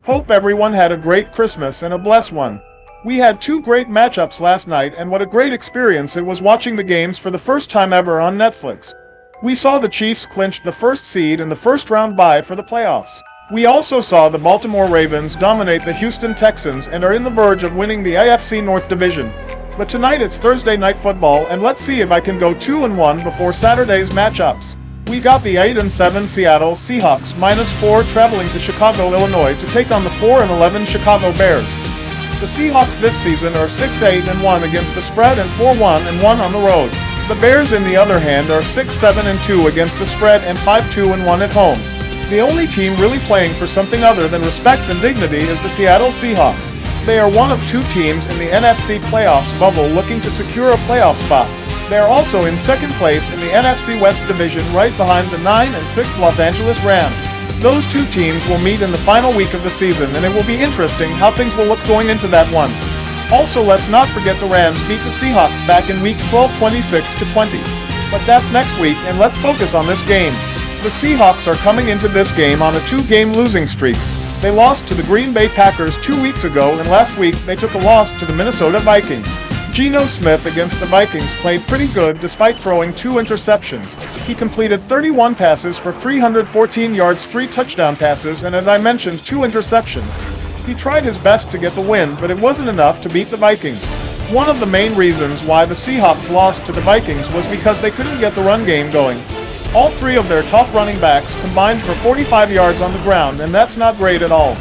Hope everyone had a great Christmas and a blessed one. We had two great matchups last night, and what a great experience it was watching the games for the first time ever on Netflix. We saw the Chiefs clinch the first seed in the first round bye for the playoffs. We also saw the Baltimore Ravens dominate the Houston Texans and are in the verge of winning the AFC North Division. But tonight it's Thursday Night Football, and let's see if I can go 2-1 before Saturday's matchups. We got the 8-7 Seattle Seahawks -4 traveling to Chicago, Illinois to take on the 4-11 Chicago Bears. The Seahawks this season are 6-8-1 against the spread and 4-1-1 on the road. The Bears, on the other hand, are 6-7-2 against the spread and 5-2-1 at home. The only team really playing for something other than respect and dignity is the Seattle Seahawks. They are one of two teams in the NFC playoffs bubble looking to secure a playoff spot. They are also in second place in the NFC West Division, right behind the 9-6 Los Angeles Rams. Those two teams will meet in the final week of the season, and it will be interesting how things will look going into that one. Also, let's not forget the Rams beat the Seahawks back in Week 12 26-20. But that's next week, and let's focus on this game. The Seahawks are coming into this game on a two-game losing streak. They lost to the Green Bay Packers 2 weeks ago, and last week they took a loss to the Minnesota Vikings. Geno Smith against the Vikings played pretty good despite throwing 2 interceptions. He completed 31 passes for 314 yards, 3 touchdown passes, and as I mentioned, 2 interceptions. He tried his best to get the win, but it wasn't enough to beat the Vikings. One of the main reasons why the Seahawks lost to the Vikings was because they couldn't get the run game going. All 3 of their top running backs combined for 45 yards on the ground, and that's not great at all.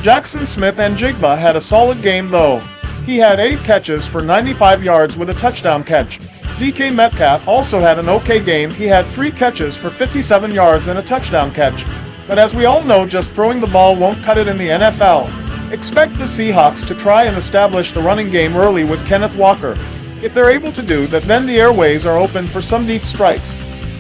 Jackson Smith-Njigba had a solid game though. He had 8 catches for 95 yards with a touchdown catch. DK Metcalf also had an okay game. He had 3 catches for 57 yards and a touchdown catch. But as we all know, just throwing the ball won't cut it in the NFL. Expect the Seahawks to try and establish the running game early with Kenneth Walker. If they're able to do that, then the airways are open for some deep strikes.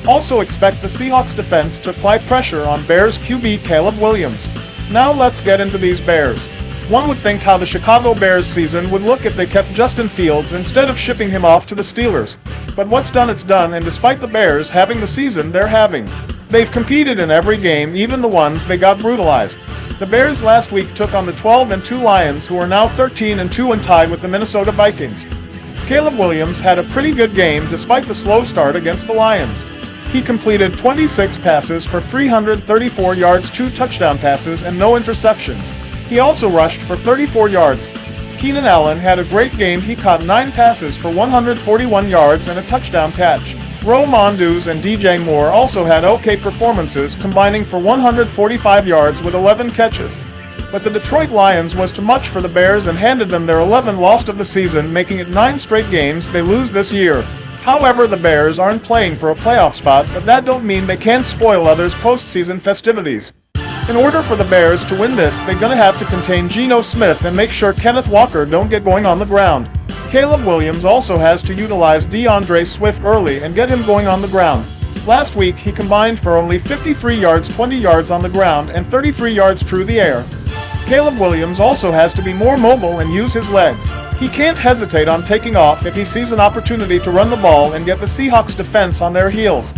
Also expect the Seahawks defense to apply pressure on Bears QB Caleb Williams. Now let's get into these Bears. One would think how the Chicago Bears season would look if they kept Justin Fields instead of shipping him off to the Steelers. But what's done, it's done, and despite the Bears having the season they're having, they've competed in every game, even the ones they got brutalized. The Bears last week took on the 12-2 Lions, who are now 13-2 and tied with the Minnesota Vikings. Caleb Williams had a pretty good game despite the slow start against the Lions. He completed 26 passes for 334 yards, 2 touchdown passes, and no interceptions. He also rushed for 34 yards. Keenan Allen had a great game. He caught 9 passes for 141 yards and a touchdown catch. Roe Mondews and DJ Moore also had okay performances, combining for 145 yards with 11 catches. But the Detroit Lions was too much for the Bears and handed them their 11th loss of the season, making it 9 straight games they lose this year. However, the Bears aren't playing for a playoff spot, but that don't mean they can't spoil others' postseason festivities. In order for the Bears to win this, they're gonna have to contain Geno Smith and make sure Kenneth Walker don't get going on the ground. Caleb Williams also has to utilize DeAndre Swift early and get him going on the ground. Last week, he combined for only 53 yards, 20 yards on the ground, and 33 yards through the air. Caleb Williams also has to be more mobile and use his legs. He can't hesitate on taking off if he sees an opportunity to run the ball and get the Seahawks defense on their heels.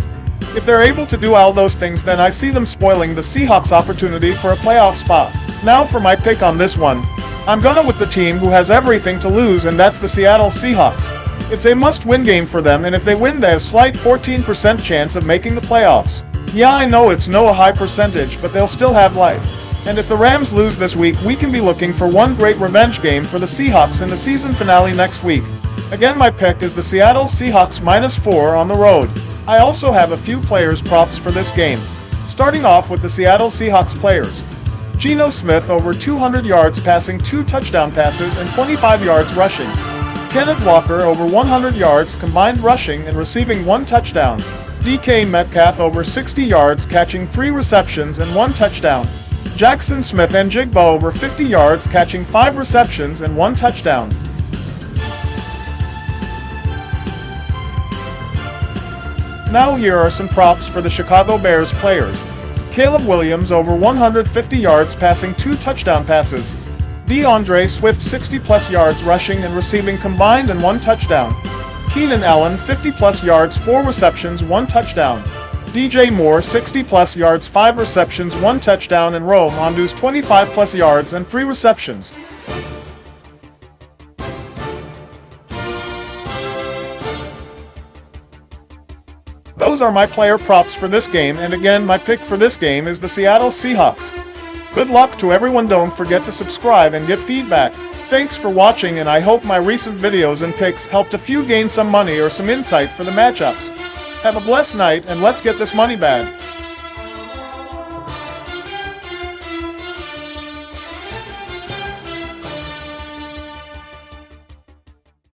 If they're able to do all those things, then I see them spoiling the Seahawks' opportunity for a playoff spot. Now for my pick on this one. I'm gonna with the team who has everything to lose, and that's the Seattle Seahawks. It's a must-win game for them, and if they win, they have a slight 14% chance of making the playoffs. Yeah, I know it's no a high percentage, but they'll still have life. And if the Rams lose this week, we can be looking for one great revenge game for the Seahawks in the season finale next week. Again, my pick is the Seattle Seahawks -4 on the road. I also have a few players props for this game. Starting off with the Seattle Seahawks players. Geno Smith over 200 yards passing, 2 touchdown passes, and 25 yards rushing. Kenneth Walker over 100 yards combined rushing and receiving 1 touchdown. DK Metcalf over 60 yards catching 3 receptions and 1 touchdown. Jackson Smith-Njigba over 50 yards catching 5 receptions and 1 touchdown. Now here are some props for the Chicago Bears players. Caleb Williams over 150 yards passing, 2 touchdown passes. DeAndre Swift 60+ yards rushing and receiving combined and 1 touchdown. Keenan Allen 50+ yards, 4 receptions, 1 touchdown. DJ Moore 60 plus yards, 5 receptions, 1 touchdown, and Rome Ondu's 25 plus yards and 3 receptions. Those are my player props for this game, and again, my pick for this game is the Seattle Seahawks. Good luck to everyone. Don't forget to subscribe and give feedback. Thanks for watching, and I hope my recent videos and picks helped a few gain some money or some insight for the matchups. Have a blessed night, and let's get this money bag.